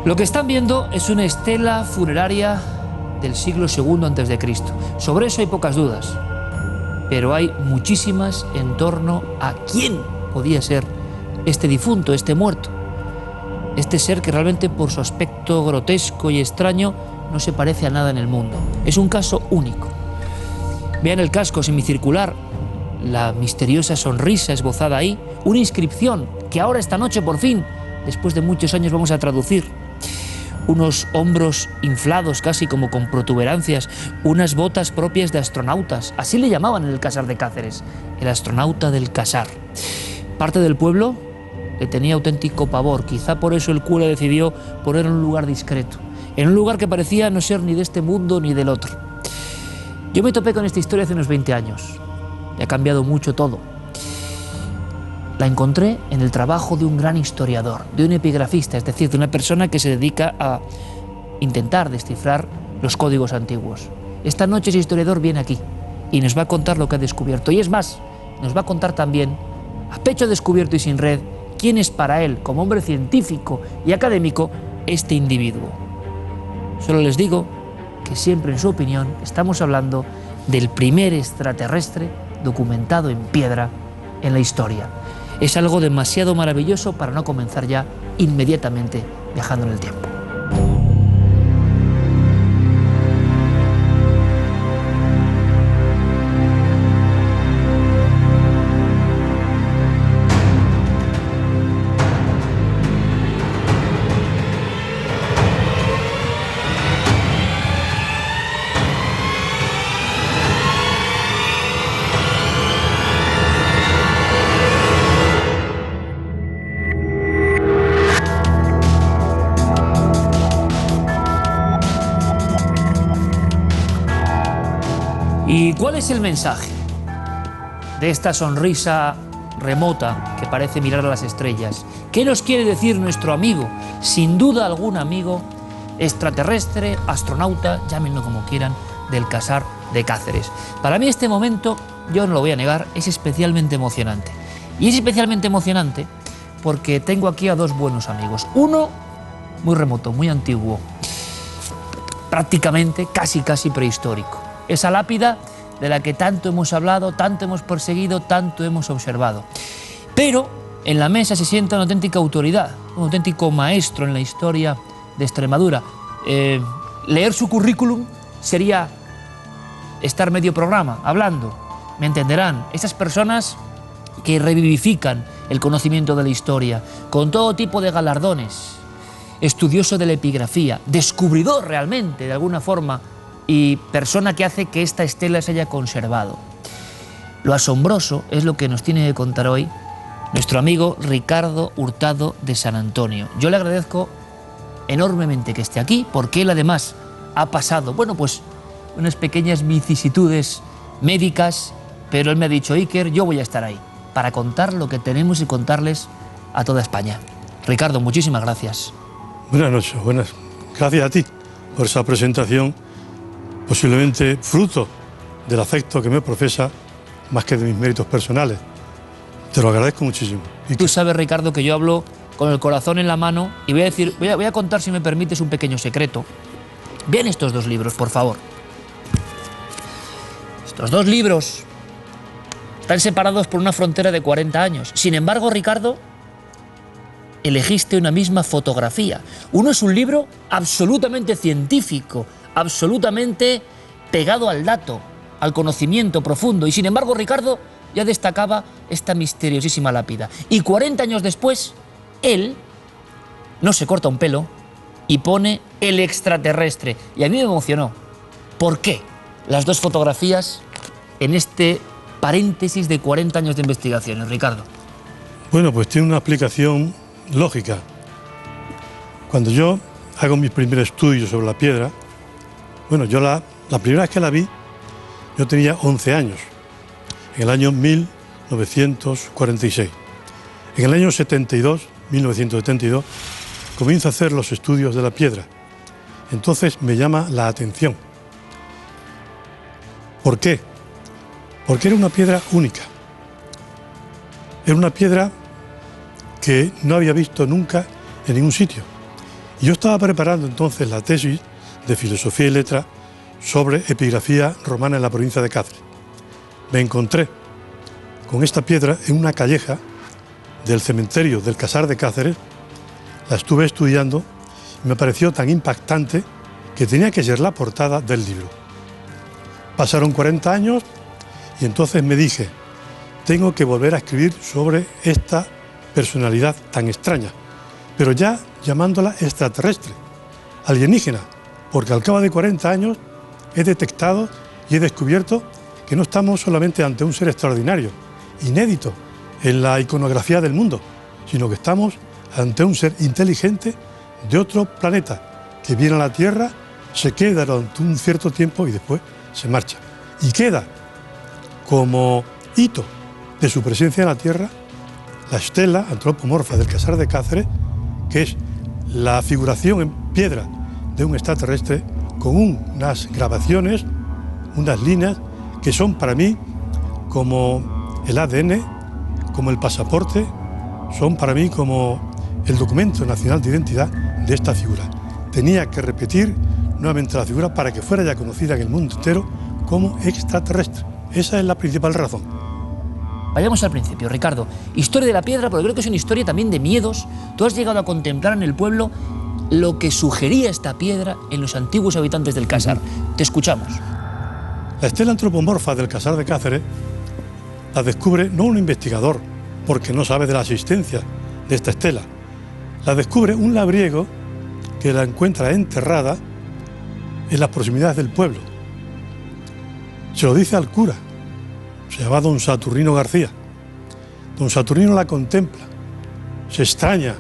Lo que están viendo es una estela funeraria del siglo II a.C. Sobre eso hay pocas dudas, pero hay muchísimas en torno a quién podía ser este difunto, este muerto, este ser que realmente por su aspecto grotesco y extraño no se parece a nada en el mundo. Es un caso único. Vean el casco semicircular, la misteriosa sonrisa esbozada ahí, una inscripción que ahora esta noche por fin, después de muchos años, vamos a traducir. Unos hombros inflados casi como con protuberancias, unas botas propias de astronautas, así le llamaban en el Casar de Cáceres, el astronauta del Casar. Parte del pueblo le tenía auténtico pavor, quizá por eso el cura decidió ponerlo en un lugar discreto, en un lugar que parecía no ser ni de este mundo ni del otro. Yo me topé con esta historia hace unos 20 años, y ha cambiado mucho todo. La encontré en el trabajo de un gran historiador, de un epigrafista, es decir, de una persona que se dedica a intentar descifrar los códigos antiguos. Esta noche ese historiador viene aquí y nos va a contar lo que ha descubierto. Y es más, nos va a contar también, a pecho descubierto y sin red, quién es para él, como hombre científico y académico, este individuo. Solo les digo que siempre, en su opinión, estamos hablando del primer extraterrestre documentado en piedra en la historia. Es algo demasiado maravilloso para no comenzar ya inmediatamente viajando en el tiempo. ¿Y cuál es el mensaje de esta sonrisa remota que parece mirar a las estrellas? ¿Qué nos quiere decir nuestro amigo, sin duda algún amigo, extraterrestre, astronauta, llámenlo como quieran, del Casar de Cáceres? Para mí este momento, yo no lo voy a negar, es especialmente emocionante. Y es especialmente emocionante porque tengo aquí a dos buenos amigos. Uno muy remoto, muy antiguo, prácticamente casi prehistórico. Esa lápida de la que tanto hemos hablado, tanto hemos perseguido, tanto hemos observado. Pero en la mesa se sienta una auténtica autoridad, un auténtico maestro en la historia de Extremadura. Leer su currículum sería estar medio programa hablando, me entenderán. Esas personas que revivifican el conocimiento de la historia, con todo tipo de galardones, estudioso de la epigrafía, descubridor realmente, de alguna forma, y persona que hace que esta estela se haya conservado. Lo asombroso es lo que nos tiene que contar hoy nuestro amigo Ricardo Hurtado de San Antonio. Yo le agradezco enormemente que esté aquí, porque él además ha pasado, bueno, pues unas pequeñas vicisitudes médicas, pero él me ha dicho: Iker, yo voy a estar ahí para contar lo que tenemos y contarles a toda España. Ricardo, muchísimas gracias. Buenas noches, gracias a ti por esa presentación, posiblemente fruto del afecto que me profesa más que de mis méritos personales. Te lo agradezco muchísimo. Y tú sabes, Ricardo, que yo hablo con el corazón en la mano y voy a contar, si me permites, un pequeño secreto. Vean estos dos libros, por favor. Estos dos libros están separados por una frontera de 40 años. Sin embargo, Ricardo, elegiste una misma fotografía. Uno es un libro absolutamente científico, absolutamente pegado al dato, al conocimiento profundo. Y sin embargo, Ricardo ya destacaba esta misteriosísima lápida. Y 40 años después, él no se corta un pelo y pone el extraterrestre. Y a mí me emocionó. ¿Por qué las dos fotografías en este paréntesis de 40 años de investigaciones, Ricardo? Bueno, pues tiene una explicación lógica. Cuando yo hago mis primeros estudios sobre la piedra, bueno, yo la primera vez que la vi, yo tenía 11 años, en el año 1946. En el año 1972, comienzo a hacer los estudios de la piedra. Entonces me llama la atención. ¿Por qué? Porque era una piedra única. Era una piedra que no había visto nunca en ningún sitio Y yo estaba preparando entonces la tesis de Filosofía y Letras sobre epigrafía romana en la provincia de Cáceres. Me encontré con esta piedra en una calleja del cementerio del Casar de Cáceres, la estuve estudiando y me pareció tan impactante que tenía que ser la portada del libro. Pasaron 40 años y entonces me dije, tengo que volver a escribir sobre esta personalidad tan extraña, pero ya llamándola extraterrestre, alienígena, porque al cabo de 40 años he detectado y he descubierto que no estamos solamente ante un ser extraordinario, inédito en la iconografía del mundo, sino que estamos ante un ser inteligente de otro planeta, que viene a la Tierra, se queda durante un cierto tiempo y después se marcha. Y queda como hito de su presencia en la Tierra la estela antropomorfa del Casar de Cáceres, que es la figuración en piedra de un extraterrestre con unas grabaciones, unas líneas que son para mí como el ADN, como el pasaporte, son para mí como el documento nacional de identidad de esta figura. Tenía que repetir nuevamente la figura para que fuera ya conocida en el mundo entero como extraterrestre. Esa es la principal razón. Vayamos al principio, Ricardo. Historia de la piedra, porque creo que es una historia también de miedos. Tú has llegado a contemplar en el pueblo lo que sugería esta piedra en los antiguos habitantes del Casar. Te escuchamos. La estela antropomorfa del Casar de Cáceres la descubre no un investigador, porque no sabe de la existencia de esta estela. La descubre un labriego que la encuentra enterrada en las proximidades del pueblo. Se lo dice al cura, se llama don Saturnino García. Don Saturnino la contempla, se extraña,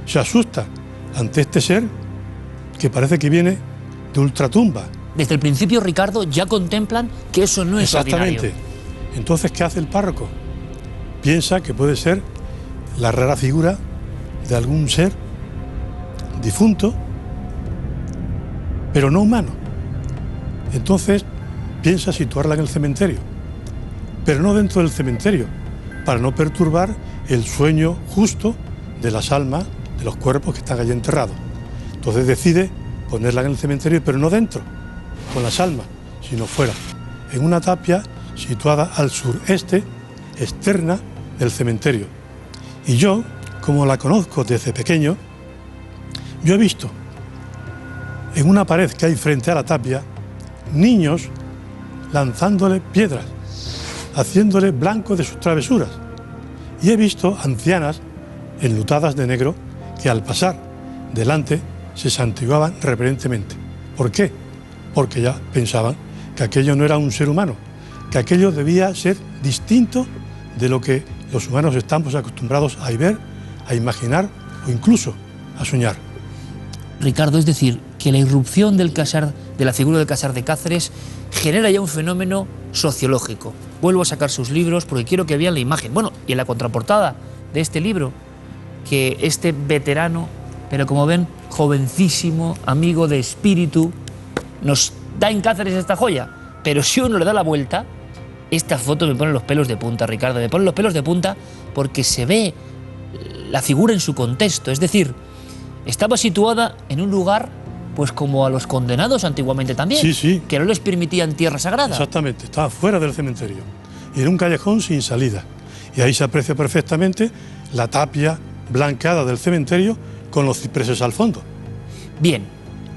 se asusta ante este ser que parece que viene de ultratumba. Desde el principio, Ricardo, ya contemplan que eso no es ordinario. Exactamente. Entonces, ¿qué hace el párroco? Piensa que puede ser la rara figura de algún ser difunto, pero no humano. Entonces, piensa situarla en el cementerio, pero no dentro del cementerio, para no perturbar el sueño justo de las almas de los cuerpos que están allí enterrados. Entonces decide ponerla en el cementerio, pero no dentro, con las almas, sino fuera, en una tapia situada al sureste, externa del cementerio. Y yo, como la conozco desde pequeño, yo he visto en una pared que hay frente a la tapia niños lanzándole piedras, haciéndole blanco de sus travesuras. Y he visto ancianas enlutadas de negro que al pasar delante se santiguaban reverentemente. ¿Por qué? Porque ya pensaban que aquello no era un ser humano, que aquello debía ser distinto de lo que los humanos estamos acostumbrados a ver, a imaginar o incluso a soñar. Ricardo, es decir, que la irrupción del Casar, de la figura del Casar de Cáceres, genera ya un fenómeno sociológico. Vuelvo a sacar sus libros porque quiero que vean la imagen. Bueno, y en la contraportada de este libro, que este veterano, pero como ven, jovencísimo, amigo de espíritu, nos da en Cáceres esta joya. Pero si uno le da la vuelta, esta foto me pone los pelos de punta, Ricardo. Me pone los pelos de punta porque se ve la figura en su contexto. Es decir, estaba situada en un lugar, pues como a los condenados antiguamente también, sí, sí, que no les permitían tierra sagrada. Exactamente, estaba fuera del cementerio y en un callejón sin salida. Y ahí se aprecia perfectamente la tapia blanqueada del cementerio con los cipreses al fondo. Bien,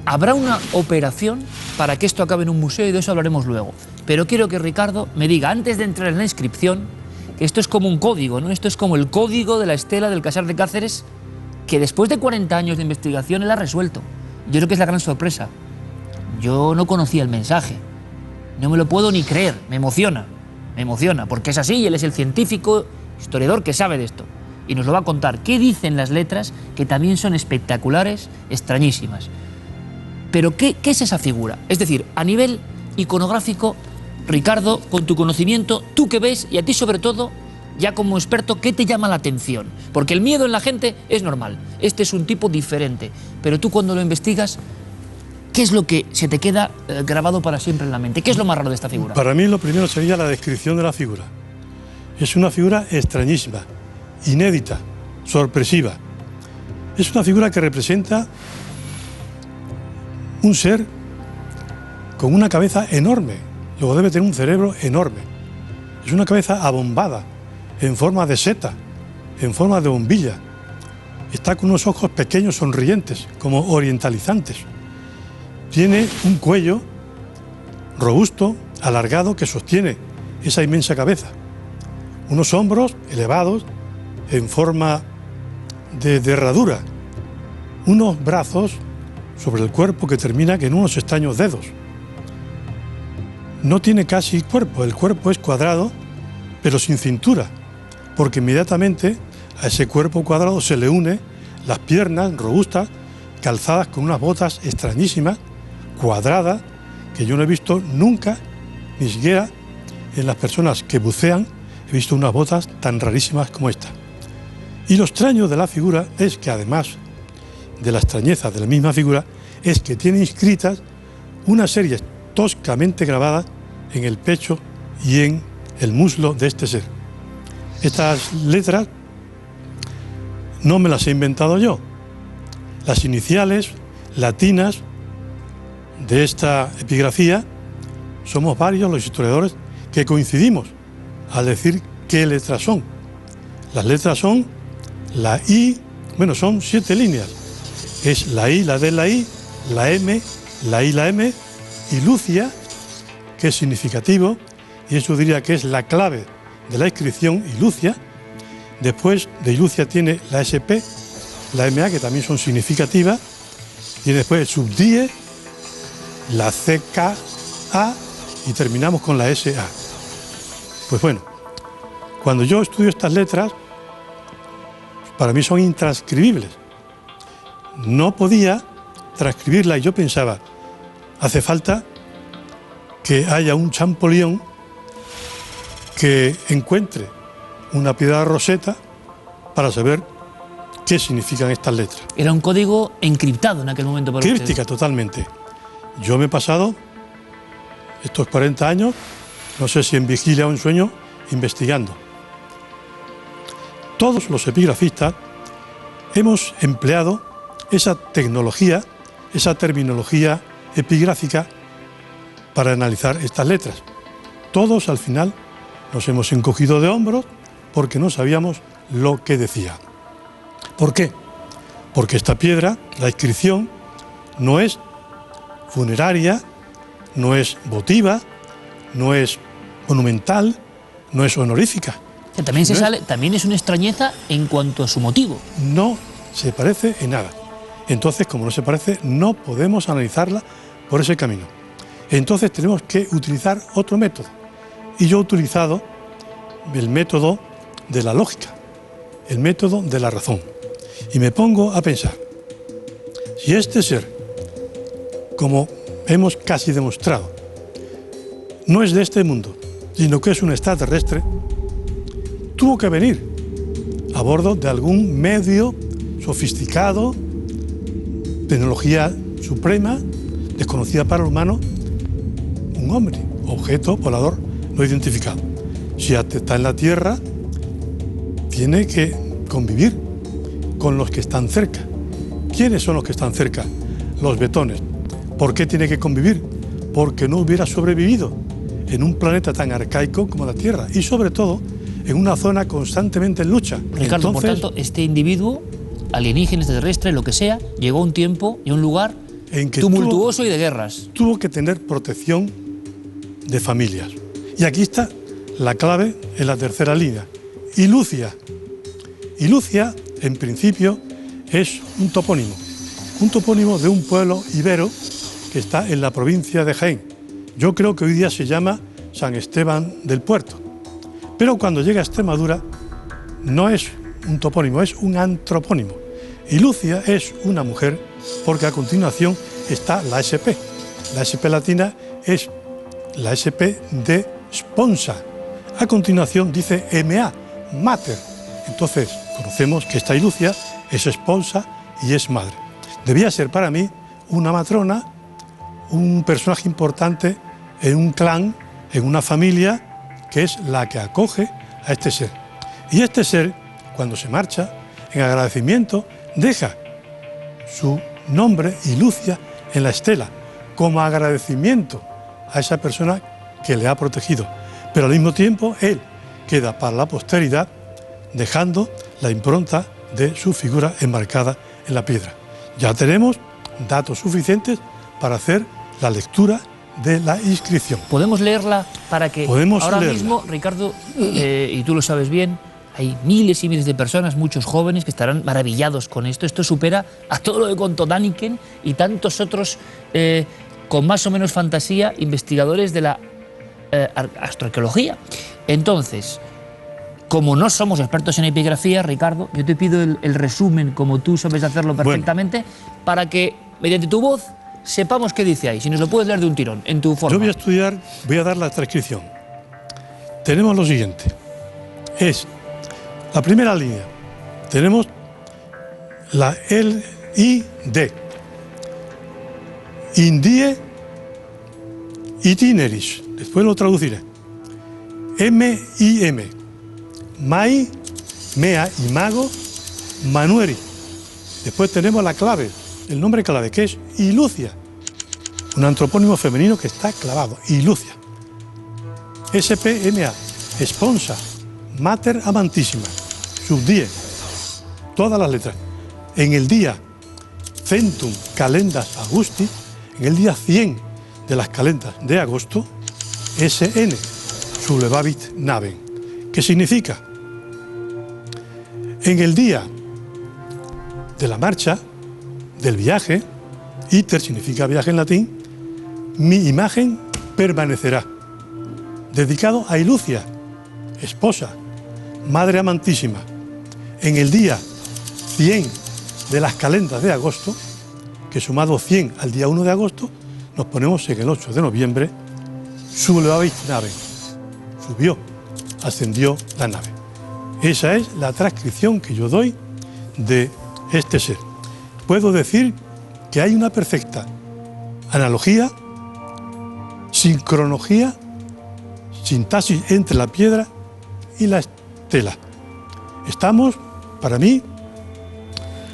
habrá una operación para que esto acabe en un museo y de eso hablaremos luego. Pero quiero que Ricardo me diga, antes de entrar en la inscripción, que esto es como un código, ¿no? Esto es como el código de la estela del Casar de Cáceres, que después de 40 años de investigación él ha resuelto. Yo creo que es la gran sorpresa. Yo no conocía el mensaje. No me lo puedo ni creer. Me emociona, porque es así y él es el científico, historiador que sabe de esto. Y nos lo va a contar. ¿Qué dicen las letras? Que también son espectaculares, extrañísimas. Pero ¿qué es esa figura? Es decir, a nivel iconográfico, Ricardo, con tu conocimiento, tú que ves, y a ti sobre todo, ya como experto, ¿qué te llama la atención? Porque el miedo en la gente es normal. Este es un tipo diferente. Pero tú cuando lo investigas, ¿qué es lo que se te queda grabado para siempre en la mente? ¿Qué es lo más raro de esta figura? Para mí lo primero sería la descripción de la figura. Es una figura un ser con una cabeza enorme, luego debe tener un cerebro enorme. Es una cabeza abombada, en forma de seta, en forma de bombilla. Está con unos ojos pequeños sonrientes, como orientalizantes. Tiene un cuello robusto, alargado, que sostiene esa inmensa cabeza. Unos hombros elevados, en forma de herradura. Unos brazos sobre el cuerpo que terminan en unos extraños dedos. No tiene casi cuerpo, el cuerpo es cuadrado, pero sin cintura, porque inmediatamente a ese cuerpo cuadrado se le une las piernas robustas, calzadas con unas botas extrañísimas, cuadradas, que yo no he visto nunca, ni siquiera en las personas que bucean, he visto unas botas tan rarísimas como esta. Y lo extraño de la figura es que, además de la extrañeza de la misma figura, es que tiene inscritas una serie toscamente grabadas en el pecho y en el muslo de este ser. Estas letras no me las he inventado yo. Las iniciales latinas de esta epigrafía somos varios los historiadores que coincidimos al decir qué letras son. Las letras son la I, bueno, son 7 líneas. Es la I, la D, la I, la M, la I, la M y Lucia, que es significativo, y eso diría que es la clave de la inscripción, y Lucia. Después de Lucia tiene la SP, la MA, que también son significativas, y después el subdie, la CKA, y terminamos con la SA. Pues bueno, cuando yo estudio estas letras, para mí son intranscribibles. No podía transcribirlas y yo pensaba, hace falta que haya un Champollion que encuentre una piedra roseta para saber qué significan estas letras. Era un código encriptado en aquel momento para Críptica ustedes. Totalmente. Yo me he pasado estos 40 años, no sé si en vigilia o en sueño, investigando. Todos los epigrafistas hemos empleado esa tecnología, esa terminología epigráfica para analizar estas letras. Todos al final nos hemos encogido de hombros porque no sabíamos lo que decía. ¿Por qué? Porque esta piedra, la inscripción, no es funeraria, no es votiva, no es monumental, no es honorífica. O sea, también es una extrañeza en cuanto a su motivo. No se parece en nada. Entonces, como no se parece, no podemos analizarla por ese camino. Entonces tenemos que utilizar otro método. Y yo he utilizado el método de la lógica, el método de la razón. Y me pongo a pensar, si este ser, como hemos casi demostrado, no es de este mundo, sino que es un extraterrestre, tuvo que venir a bordo de algún medio sofisticado, tecnología suprema, desconocida para el humano, un hombre, objeto volador no identificado. Si está en la Tierra, tiene que convivir con los que están cerca. ¿Quiénes son los que están cerca? Los betones. ¿Por qué tiene que convivir? Porque no hubiera sobrevivido en un planeta tan arcaico como la Tierra y sobre todo en una zona constantemente en lucha. Ricardo, por tanto, este individuo, alienígena, extraterrestre, lo que sea, llegó a un tiempo y a un lugar en que tumultuoso y de guerras. Tuvo que tener protección de familias. Y aquí está la clave en la tercera línea. Y Lucia. Y Lucia, en principio, es un topónimo de un pueblo ibero que está en la provincia de Jaén. Yo creo que hoy día se llama San Esteban del Puerto. Pero cuando llega a Extremadura no es un topónimo, es un antropónimo. Y Lucia es una mujer porque a continuación está la SP. La SP latina es la SP de Sponsa. A continuación dice MA, Mater. Entonces conocemos que esta Lucia es esposa y es madre. Debía ser para mí una matrona, un personaje importante en un clan, en una familia, que es la que acoge a este ser. Y este ser, cuando se marcha, en agradecimiento, deja su nombre y Lucia en la estela, como agradecimiento a esa persona que le ha protegido. Pero al mismo tiempo, él queda para la posteridad, dejando la impronta de su figura enmarcada en la piedra. Ya tenemos datos suficientes para hacer la lectura de la inscripción. ¿Podemos leerla para que ahora mismo, Ricardo, y tú lo sabes bien, hay miles y miles de personas, muchos jóvenes, que estarán maravillados con esto? Esto supera a todo lo que contó Däniken y tantos otros, con más o menos fantasía, investigadores de la astroarqueología. Entonces, como no somos expertos en epigrafía, Ricardo, yo te pido el resumen, como tú sabes hacerlo perfectamente, para que, mediante tu voz, sepamos qué dice ahí. Si nos lo puedes leer de un tirón, en tu forma. Yo voy a dar la transcripción. Tenemos lo siguiente. Es la primera línea. Tenemos la L-I-D. Indie itineris. Después lo traduciré. M-I-M. Mai, mea, imago, manueri. Después tenemos la clave, el nombre clave, que es Ilucia, un antropónimo femenino que está clavado, Ilucia. SPMA, Esponsa, Mater Amantísima, Subdie, todas las letras. En el día Centum Calendas Augusti, en el día 100 de las calendas de agosto, SN, Sublevavit Navem. ¿Qué significa? En el día de la marcha, del viaje, iter significa viaje en latín, mi imagen permanecerá. Dedicado a Ilucia, esposa, madre amantísima. En el día 100 de las calendas de agosto, que sumado 100 al día 1 de agosto, nos ponemos en el 8 de noviembre, sublevavit navem, subió, ascendió la nave. Esa es la transcripción que yo doy de este ser. Puedo decir que hay una perfecta analogía, sincronología, sintaxis entre la piedra y la estela. Estamos, para mí,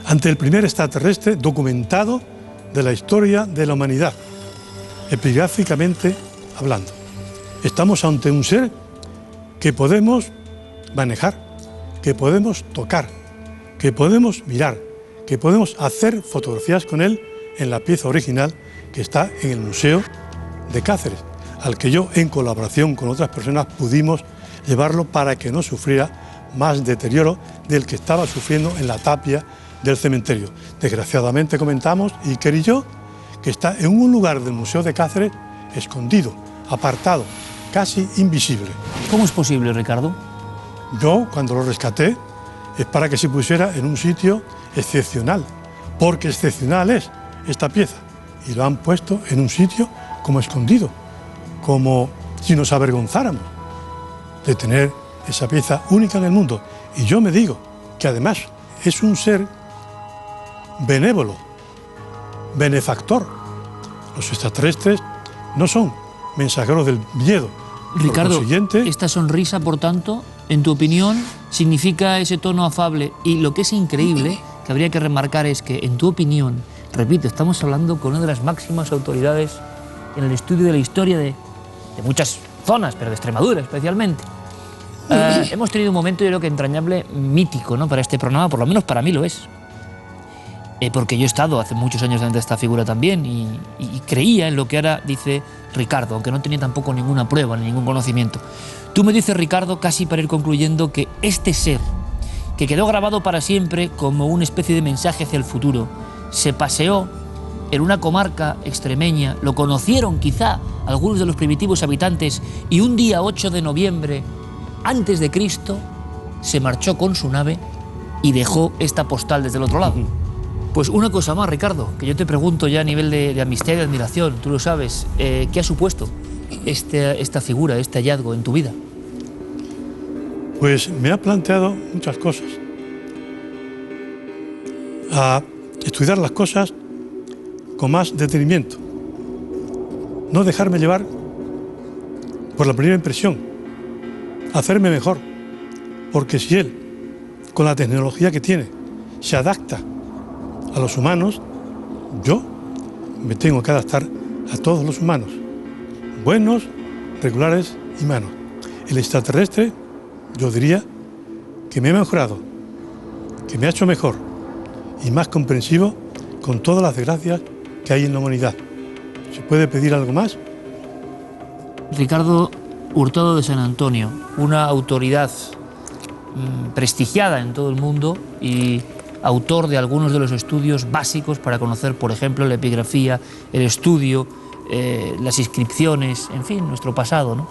ante el primer extraterrestre documentado de la historia de la humanidad, epigráficamente hablando. Estamos ante un ser que podemos manejar, que podemos tocar, que podemos mirar, que podemos hacer fotografías con él en la pieza original que está en el Museo de Cáceres, al que yo, en colaboración con otras personas, pudimos llevarlo para que no sufriera más deterioro del que estaba sufriendo en la tapia del cementerio. Desgraciadamente, comentamos, Iker y yo, que está en un lugar del Museo de Cáceres escondido, apartado, casi invisible. ¿Cómo es posible, Ricardo? Yo, cuando lo rescaté, es para que se pusiera en un sitio excepcional, porque excepcional es esta pieza, y lo han puesto en un sitio como escondido, como si nos avergonzáramos de tener esa pieza única en el mundo. Y yo me digo que además es un ser benévolo, benefactor. Los extraterrestres no son mensajeros del miedo. Ricardo, esta sonrisa, por tanto, en tu opinión, significa ese tono afable. Y lo que es increíble, que habría que remarcar, es que, en tu opinión, repito, estamos hablando con una de las máximas autoridades en el estudio de la historia de muchas zonas, pero de Extremadura especialmente. Hemos tenido un momento, yo creo que entrañable, mítico, ¿no?, para este programa, por lo menos para mí lo es. Porque yo he estado hace muchos años delante de esta figura también y creía en lo que ahora dice Ricardo, aunque no tenía tampoco ninguna prueba ni ningún conocimiento. Tú me dices, Ricardo, casi para ir concluyendo, que este ser, que quedó grabado para siempre como una especie de mensaje hacia el futuro, se paseó en una comarca extremeña, lo conocieron quizá algunos de los primitivos habitantes, y un día 8 de noviembre, antes de Cristo, se marchó con su nave y dejó esta postal desde el otro lado. Pues una cosa más, Ricardo, que yo te pregunto ya a nivel de amistad y de admiración, tú lo sabes, ¿qué ha supuesto esta figura, este hallazgo en tu vida? Pues me ha planteado muchas cosas. A estudiar las cosas con más detenimiento. No dejarme llevar por la primera impresión. Hacerme mejor. Porque si él, con la tecnología que tiene, se adapta a los humanos, yo me tengo que adaptar a todos los humanos, buenos, regulares y malos. El extraterrestre, yo diría que me ha mejorado, que me ha hecho mejor y más comprensivo con todas las desgracias que hay en la humanidad. ¿Se puede pedir algo más? Ricardo Hurtado de San Antonio, una autoridad prestigiada en todo el mundo y autor de algunos de los estudios básicos para conocer, por ejemplo, la epigrafía, el estudio, las inscripciones, en fin, nuestro pasado, ¿no?